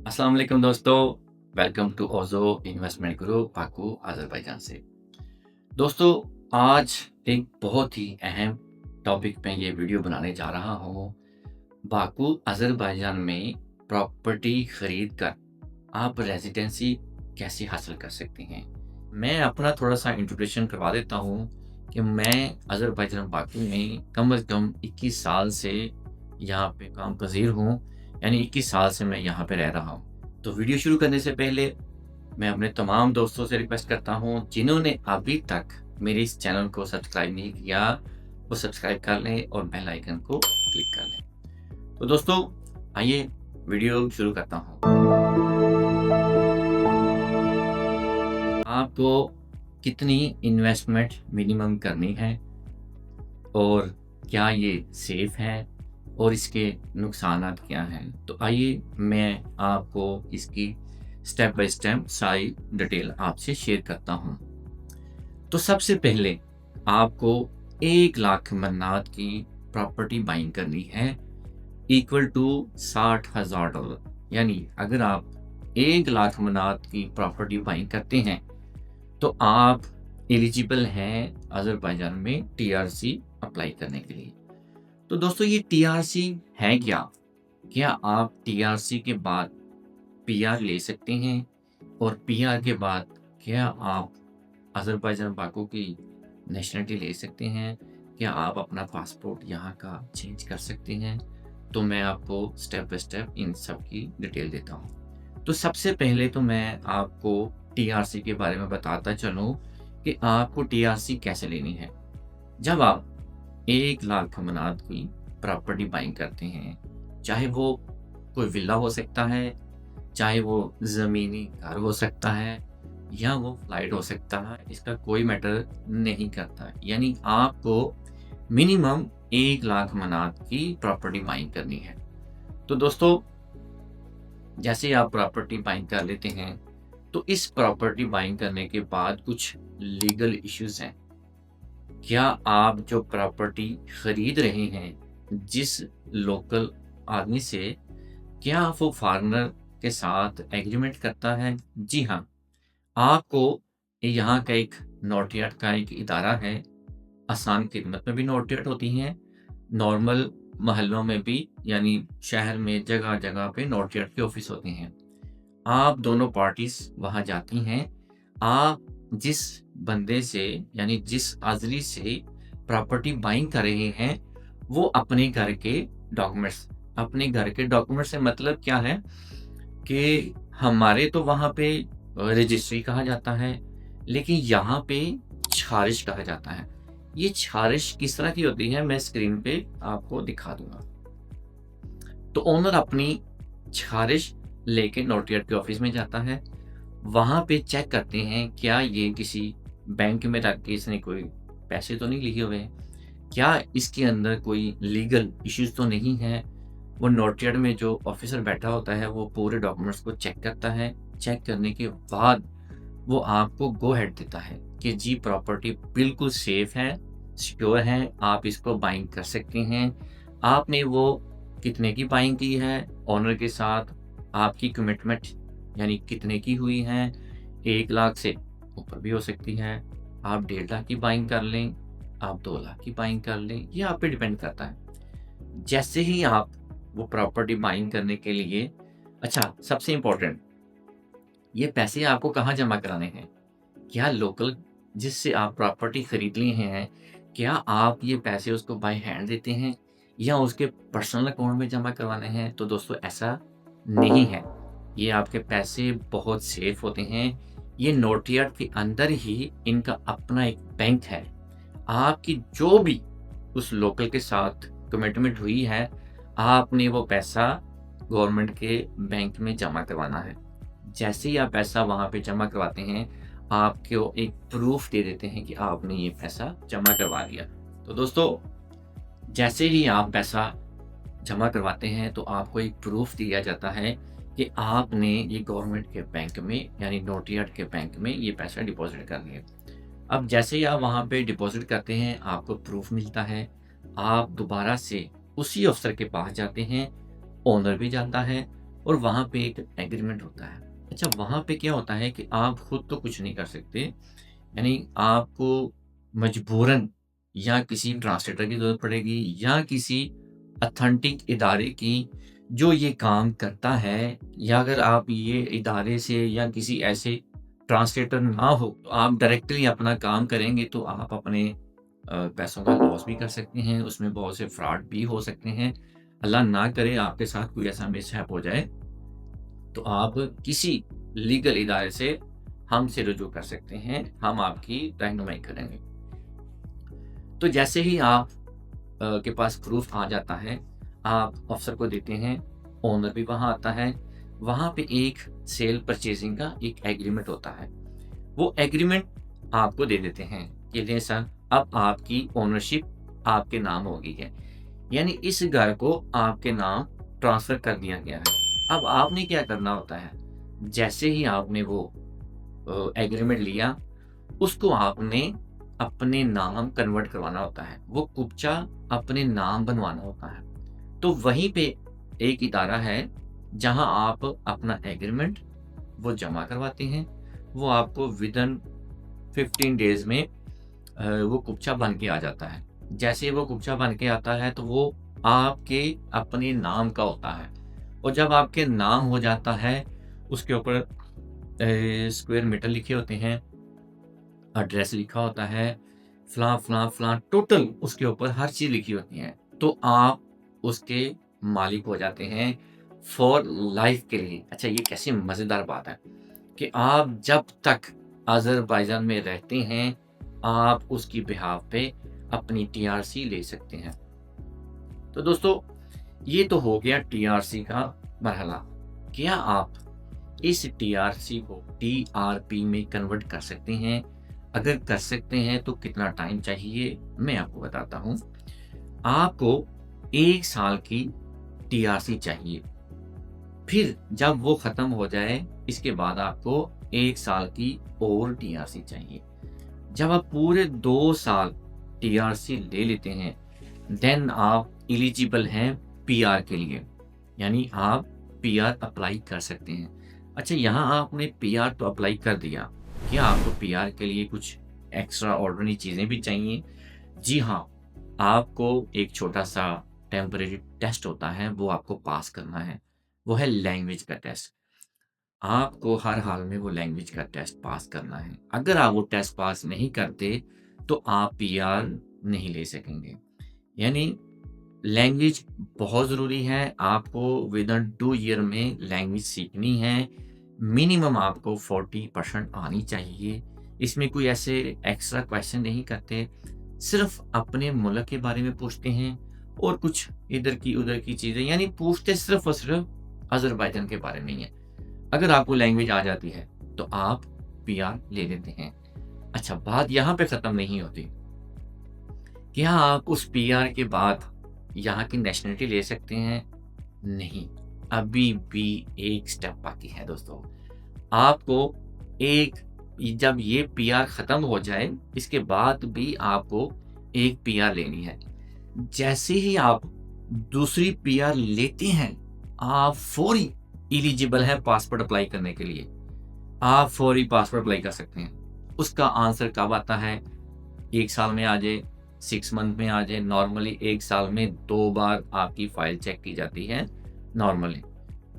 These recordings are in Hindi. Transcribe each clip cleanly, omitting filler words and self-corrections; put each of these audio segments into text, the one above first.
अस्सलाम वालेकुम दोस्तों। Welcome to Ozo investment group Baku Azerbaijan से। दोस्तों, आज एक बहुत ही अहम टॉपिक पे ये वीडियो बनाने जा रहा हूँ। बाकू अज़रबैजान में प्रॉपर्टी खरीद कर आप रेज़िडेंसी कैसे हासिल कर सकते हैं। मैं अपना थोड़ा-सा इंट्रोडक्शन करवा देता हूँ कि मैं अज़रबैजान बाकू में कम से कम 21 साल से यहाँ पे काम पज़ीर हूँ, यानी 21 साल से मैं यहाँ पे रह रहा हूँ। तो वीडियो शुरू करने से पहले मैं अपने तमाम दोस्तों से रिक्वेस्ट करता हूँ, जिन्होंने अभी तक मेरे इस चैनल को सब्सक्राइब नहीं किया, वो सब्सक्राइब कर लें और बेल आइकन को क्लिक कर लें। तो दोस्तों, आइए वीडियो शुरू करता हूँ। आपको कितनी इन्वेस्टमेंट मिनिमम करनी है और क्या ये सेफ है और इसके नुकसानात क्या हैं? तो आइए मैं आपको इसकी स्टेप बाय स्टेप सारी डिटेल आपसे शेयर करता हूँ। तो सबसे पहले आपको 1 लाख मन्नात की प्रॉपर्टी बाइंग करनी है, इक्वल टू $60,000। यानी अगर आप 1 लाख मन्नात की प्रॉपर्टी बाइंग करते हैं तो आप एलिजिबल हैं अज़रबैजान में टीआरसी अप्लाई करने के लिए। तो दोस्तों, ये टीआरसी है क्या? क्या आप टीआरसी के बाद पीआर ले सकते हैं? और पीआर के बाद क्या आप अज़रबैजान बाकू की नेशनलिटी ले सकते हैं? क्या आप अपना पासपोर्ट यहाँ का चेंज कर सकते हैं? तो मैं आपको स्टेप बाय स्टेप इन सब की डिटेल देता हूँ। तो सबसे पहले तो मैं आपको टीआरसी के बारे में बताता चलूँ कि आपको टीआरसी कैसे लेनी है। जब आप 1 लाख मनात की प्रॉपर्टी बाइंग करते हैं, चाहे वो कोई विला हो सकता है, चाहे वो ज़मीनी घर हो सकता है या वो फ्लाइट हो सकता है, इसका कोई मैटर नहीं करता। यानी आपको मिनिमम 1 लाख मनात की प्रॉपर्टी बाइंग करनी है। तो दोस्तों, जैसे आप प्रॉपर्टी बाइंग कर लेते हैं, तो इस प्रॉपर्टी बाइंग करने के बाद कुछ लीगल इश्यूज़ हैं। क्या आप जो प्रॉपर्टी खरीद रहे हैं, जिस लोकल आदमी से, क्या वो फॉरेनर के साथ एग्रीमेंट करता है? जी हाँ, आपको यहाँ का एक नोटियाट का एक इदारा है। आसान कीमत में भी नोटियाट होती हैं, नॉर्मल मोहल्लों में भी, यानी शहर में जगह-जगह पे नोटियाट के ऑफ़िस होते हैं। आप दोनों पार्टीज़ वहाँ जाती हैं। आप जिस बंदे से, यानी जिस आदमी से प्रॉपर्टी बाइंग कर रहे हैं, वो अपने घर के डॉक्यूमेंट्स से मतलब क्या है कि हमारे तो वहाँ पे रजिस्ट्री कहा जाता है, लेकिन यहाँ पे छारिश कहा जाता है। ये छारिश किस तरह की होती है, मैं स्क्रीन पे आपको दिखा दूँगा। तो ओनर अपनी छारिश लेके नोटियाट के ऑफिस में जाता है। वहाँ पे चेक करते हैं क्या ये किसी बैंक में रख के इसने कोई पैसे तो नहीं लिए हुए हैं? क्या इसके अंदर कोई लीगल इश्यूज़ तो नहीं है? वो नोटियाट में जो ऑफिसर बैठा होता है, वो पूरे डॉक्यूमेंट्स को चेक करता है। चेक करने के बाद वो आपको गो अहेड देता है कि जी, प्रॉपर्टी बिल्कुल सेफ है, सिक्योर है, आप इसको बाइंग कर सकते हैं। आपने वो कितने की बाइंग की है ओनर के साथ, आपकी कमिटमेंट यानी कितने की हुई है, 1 लाख से ऊपर भी हो सकती है। आप 1.5 लाख की बाइंग कर लें, आप 2 लाख की बाइंग कर लें, ये आप पे डिपेंड करता है। जैसे ही आप वो प्रॉपर्टी बाइंग करने के लिए, अच्छा, सबसे इम्पोर्टेंट, ये पैसे आपको कहाँ जमा कराने हैं? क्या लोकल जिससे आप प्रॉपर्टी खरीद लिए हैं, क्या आप ये पैसे उसको बाय हैंड देते हैं या उसके पर्सनल अकाउंट में जमा करवाने हैं? तो दोस्तों, ऐसा नहीं है। ये आपके पैसे बहुत सेफ होते हैं। ये नोटियाट के अंदर ही इनका अपना एक बैंक है। आपकी जो भी उस लोकल के साथ कमिटमेंट हुई है, आपने वो पैसा गवर्नमेंट के बैंक में जमा करवाना है। जैसे ही आप पैसा वहाँ पे जमा करवाते हैं, आपको एक प्रूफ़ दे देते हैं कि आपने ये पैसा जमा करवा दिया। तो दोस्तों, जैसे ही आप पैसा जमा करवाते हैं, तो आपको एक प्रूफ़ दिया जाता है कि आपने ये गवर्नमेंट के बैंक में, यानी नोटियाट के बैंक में ये पैसा डिपॉज़िट कर दिया। अब जैसे ही आप वहाँ पे डिपॉज़िट करते हैं, आपको प्रूफ़ मिलता है। आप दोबारा से उसी अफ़सर के पास जाते हैं, ओनर भी जाता है, और वहाँ पे एक एग्रीमेंट होता है। अच्छा, वहाँ पे क्या होता है कि आप खुद तो कुछ नहीं कर सकते, यानी आपको मजबूरन या किसी ट्रांसलेटर की ज़रूरत पड़ेगी या किसी ऑथेंटिक इदारे की जो ये काम करता है, या अगर आप ये इदारे से या किसी ऐसे ट्रांसलेटर ना हो, तो आप डायरेक्टली अपना काम करेंगे तो आप अपने पैसों का लॉस भी कर सकते हैं, उसमें बहुत से फ्रॉड भी हो सकते हैं। अल्लाह ना करे आपके साथ कोई ऐसा मिसहैप हो जाए, तो आप किसी लीगल इदारे से हमसे रुजू कर सकते हैं, हम आपकी रहनुमाई करेंगे। तो जैसे ही आप के पास प्रूफ आ जाता है, आप अफ़सर को देते हैं, ओनर भी वहाँ आता है, वहाँ पे एक सेल परचेज़िंग का एक एग्रीमेंट होता है। वो एग्रीमेंट आपको दे देते हैं कि लें सर, अब आपकी ओनरशिप आपके नाम हो गई है। यानी इस घर को आपके नाम ट्रांसफ़र कर दिया गया है। अब आपने क्या करना होता है, जैसे ही आपने वो एग्रीमेंट लिया, उसको आपने अपने नाम कन्वर्ट करवाना होता है। वो कुब्जा अपने नाम बनवाना होता है। तो वहीं पे एक इदारा है, जहाँ आप अपना एग्रीमेंट वो जमा करवाते हैं। वो आपको विदिन 15 डेज़ में वो कुब्जा बन के आ जाता है। जैसे वो कुब्जा बन के आता है, तो वो आपके अपने नाम का होता है, और जब आपके नाम हो जाता है, उसके ऊपर स्क्वायर मीटर लिखे होते हैं, एड्रेस लिखा होता है, फलाँ टोटल उसके ऊपर हर चीज़ लिखी होती है। तो आप उसके मालिक हो जाते हैं फॉर लाइफ़ के लिए। अच्छा, ये कैसी मज़ेदार बात है कि आप जब तक अज़रबैजान में रहते हैं, आप उसकी बिहाफ़ पे अपनी टीआरसी ले सकते हैं। तो दोस्तों, ये तो हो गया टीआरसी का मरहला। क्या आप इस टीआरसी को टीआरपी में कन्वर्ट कर सकते हैं? अगर कर सकते हैं तो कितना टाइम चाहिए? मैं आपको बताता हूँ। आपको 1 साल की टीआरसी चाहिए। फिर जब वो ख़त्म हो जाए, इसके बाद आपको 1 साल की और टीआरसी चाहिए। जब आप पूरे 2 साल टीआरसी ले लेते हैं, देन आप एलिजिबल हैं पीआर के लिए, यानी आप पीआर अप्लाई कर सकते हैं। अच्छा, यहाँ आपने पीआर तो अप्लाई कर दिया, क्या आपको पीआर के लिए कुछ एक्स्ट्रा ऑर्डिनरी चीज़ें भी चाहिए? जी हाँ, आपको एक छोटा-सा टेम्परेरी टेस्ट होता है, वो आपको पास करना है। वो है लैंग्वेज का टेस्ट। आपको हर हाल में वो लैंग्वेज का टेस्ट पास करना है। अगर आप वो टेस्ट पास नहीं करते, तो आप पीआर नहीं ले सकेंगे। यानी लैंग्वेज बहुत ज़रूरी है। आपको विदिन 2 ईयर में लैंग्वेज सीखनी है। मिनिमम आपको 40% आनी चाहिए। इसमें कोई ऐसे एक्स्ट्रा क्वेश्चन नहीं करते। सिर्फ़ अपने मुल्क के बारे में पूछते हैं और कुछ इधर की उधर की चीज़ें, यानी पूछते सिर्फ़ और सिर्फ़ अज़रबैजान के बारे में ही है। अगर आपको लैंग्वेज आ जाती है, तो आप पीआर ले लेते हैं। अच्छा, बात यहाँ पे ख़त्म नहीं होती। क्या आप उस पीआर के बाद यहाँ की नेशनैलिटी ले सकते हैं? नहीं, अभी भी एक स्टेप बाकी है दोस्तों। आपको एक जब ये पीआर ख़त्म हो जाए, इसके बाद भी आपको एक पीआर लेनी है। जैसे ही आप दूसरी पीआर लेते हैं, आप फ़ौरी एलिजिबल हैं पासपोर्ट अप्लाई करने के लिए। आप फ़ौरी पासपोर्ट अप्लाई कर सकते हैं। उसका आंसर कब आता है? 1 साल में आ जाए, 6 मंथ में आ जाए। नॉर्मली 1 साल में 2 बार आपकी फ़ाइल चेक की जाती है नॉर्मली।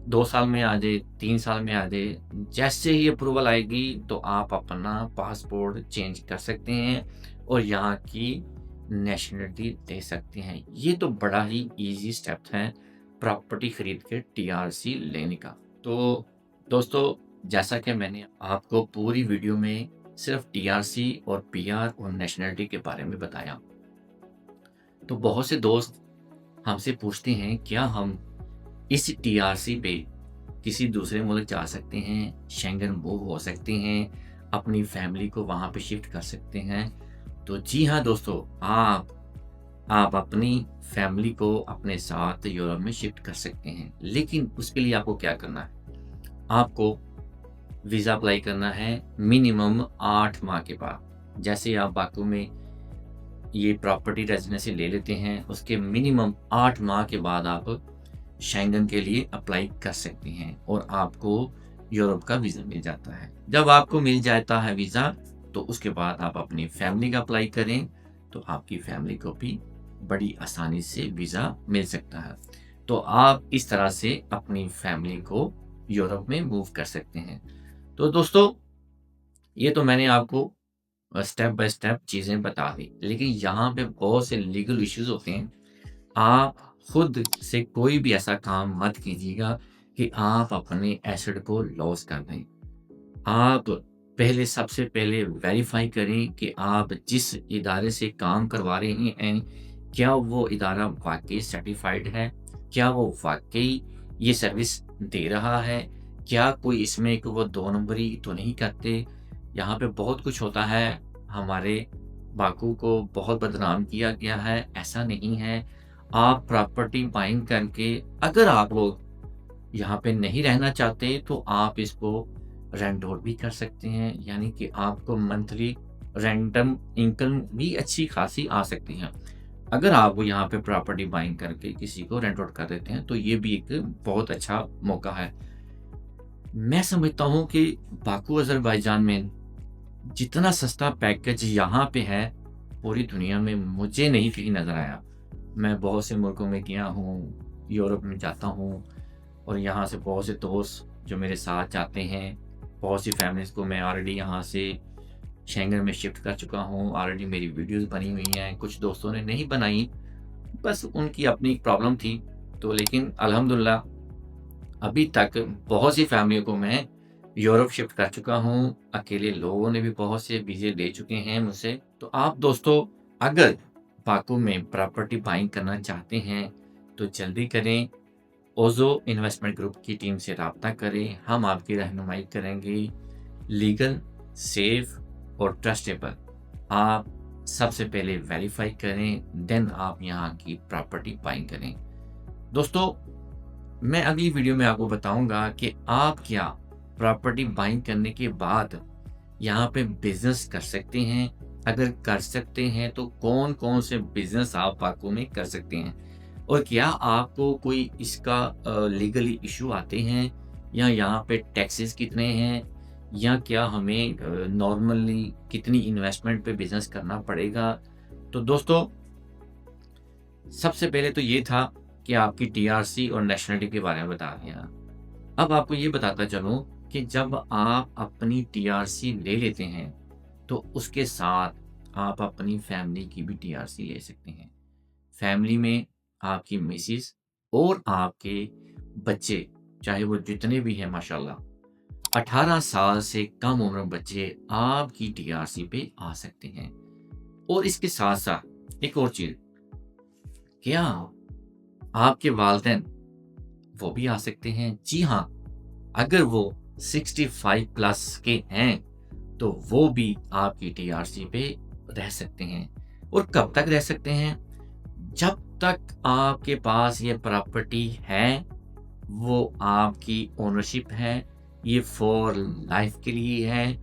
2 साल में आ जाए, 3 साल में आ जाए। जैसे ही अप्रूवल आएगी, तो आप अपना पासपोर्ट चेंज कर सकते हैं और यहाँ की नेशनैलिटी ले सकते हैं। ये तो बड़ा ही ईज़ी स्टेप है प्रॉपर्टी खरीद के टीआरसी लेने का। तो दोस्तों, जैसा कि मैंने आपको पूरी वीडियो में सिर्फ टीआरसी और पीआर और नेशनैलिटी के बारे में बताया, तो बहुत से दोस्त हमसे पूछते हैं, क्या हम इस टीआरसी पे किसी दूसरे मुल्क जा सकते हैं, शेंगन मूव हो सकते हैं, अपनी फैमिली को वहाँ पे शिफ्ट कर सकते हैं? तो जी हाँ दोस्तों, आप अपनी फैमिली को अपने साथ यूरोप में शिफ्ट कर सकते हैं। लेकिन उसके लिए आपको क्या करना है? आपको वीज़ा अप्लाई करना है मिनिमम 8 माह के बाद। जैसे आप बाकू में ये प्रॉपर्टी रेज़िडेंसी ले लेते हैं, उसके मिनिमम 8 माह के बाद आप शेंगन के लिए अप्लाई कर सकते हैं और आपको यूरोप का वीज़ा मिल जाता है। जब आपको मिल जाता है वीज़ा, तो उसके बाद आप अपनी फैमिली का अप्लाई करें, तो आपकी फैमिली को भी बड़ी आसानी से वीज़ा मिल सकता है। तो आप इस तरह से अपनी फैमिली को यूरोप में मूव कर सकते हैं। तो दोस्तों, ये तो मैंने आपको स्टेप बाय स्टेप चीज़ें बता दी, लेकिन यहाँ पे बहुत से लीगल इश्यूज़ होते हैं। आप खुद से कोई भी ऐसा काम मत कीजिएगा कि आप अपने एसेट को लॉस कर दें। आप पहले सबसे पहले वेरीफ़ाई करें कि आप जिस इदारे से काम करवा रहे हैं, क्या वो इदारा वाक़ई सर्टिफ़ाइड है? क्या वो वाक़ई ये सर्विस दे रहा है? क्या कोई इसमें एक वो 2 नंबरी तो नहीं करते? यहाँ पे बहुत कुछ होता है, हमारे बाकू को बहुत बदनाम किया गया है, ऐसा नहीं है। आप प्रॉपर्टी बाइंग करके अगर आप लोग यहाँ पे नहीं रहना चाहते, तो आप इसको रेंट आउट भी कर सकते हैं, यानी कि आपको मंथली रेंटम इनकम भी अच्छी खासी आ सकती है। अगर आप यहाँ पे प्रॉपर्टी बाइंग करके किसी को रेंट आउट कर देते हैं, तो ये भी एक बहुत अच्छा मौका है। मैं समझता हूँ कि बाकू अज़रबैजान में जितना सस्ता पैकेज यहाँ पे है, पूरी दुनिया में मुझे नहीं कहीं नज़र आया। मैं बहुत से मुल्कों में गया हूँ, यूरोप में जाता हूँ और यहाँ से बहुत से दोस्त जो मेरे साथ जाते हैं, बहुत सी फैमिलीज़ को मैं ऑलरेडी यहाँ से शेंगन में शिफ्ट कर चुका हूँ। ऑलरेडी मेरी वीडियोज़ बनी हुई हैं, कुछ दोस्तों ने नहीं बनाई, बस उनकी अपनी एक प्रॉब्लम थी। तो लेकिन अल्हम्दुलिल्लाह अभी तक बहुत सी फैमिलियों को मैं यूरोप शिफ्ट कर चुका हूँ। अकेले लोगों ने भी बहुत से वीज़े ले चुके हैं मुझसे। तो आप दोस्तों, अगर बाकू में प्रॉपर्टी बाइंग करना चाहते हैं, तो जल्दी करें। ओज़ो इन्वेस्टमेंट ग्रुप की टीम से राब्ता करें, हम आपकी रहनुमाई करेंगे। लीगल, सेफ और ट्रस्टेबल। आप सबसे पहले वेरीफ़ाई करें, देन आप यहाँ की प्रॉपर्टी बाइंग करें। दोस्तों, मैं अगली वीडियो में आपको बताऊँगा कि आप क्या प्रॉपर्टी बाइंग करने के बाद यहाँ पे बिज़नेस कर सकते हैं। अगर कर सकते हैं, तो कौन-कौन से बिज़नेस आप बाकू में कर सकते हैं? और क्या आपको कोई इसका लीगली इश्यू आते हैं, या यहाँ पे टैक्सेस कितने हैं, या क्या हमें नॉर्मली कितनी इन्वेस्टमेंट पे बिज़नेस करना पड़ेगा? तो दोस्तों, सबसे पहले तो ये था कि आपकी टीआरसी और नेशनलिटी के बारे में बता दिया। अब आपको ये बताता चलूँ कि जब आप अपनी टीआरसी ले लेते हैं, तो उसके साथ आप अपनी फैमिली की भी टीआरसी ले सकते हैं। फैमिली में आपकी मिसेस और आपके बच्चे, चाहे वो जितने भी हैं माशाल्लाह, 18 साल से कम उम्र बच्चे आपकी टीआरसी पे आ सकते हैं। और इसके साथ-साथ एक और चीज़, क्या आपके वालिदैन वो भी आ सकते हैं? जी हाँ, अगर वो 65 प्लस के हैं, तो वो भी आपकी टीआरसी पे रह सकते हैं। और कब तक रह सकते हैं? जब तक आपके पास ये प्रॉपर्टी है, वो आपकी ओनरशिप है, ये फॉर लाइफ के लिए है।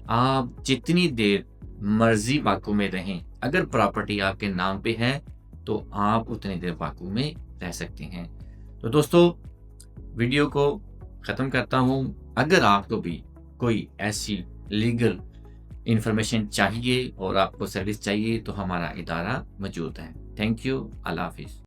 आप जितनी देर मर्ज़ी बाकू में रहें, अगर प्रॉपर्टी आपके नाम पे है, तो आप उतनी देर बाकू में रह सकते हैं। तो दोस्तों, वीडियो को ख़त्म करता हूँ। अगर आपको भी कोई ऐसी लीगल इन्फॉर्मेशन चाहिए और आपको सर्विस चाहिए, तो हमारा इदारा मौजूद है। Thank you. अल्लाह हाफ़िज़।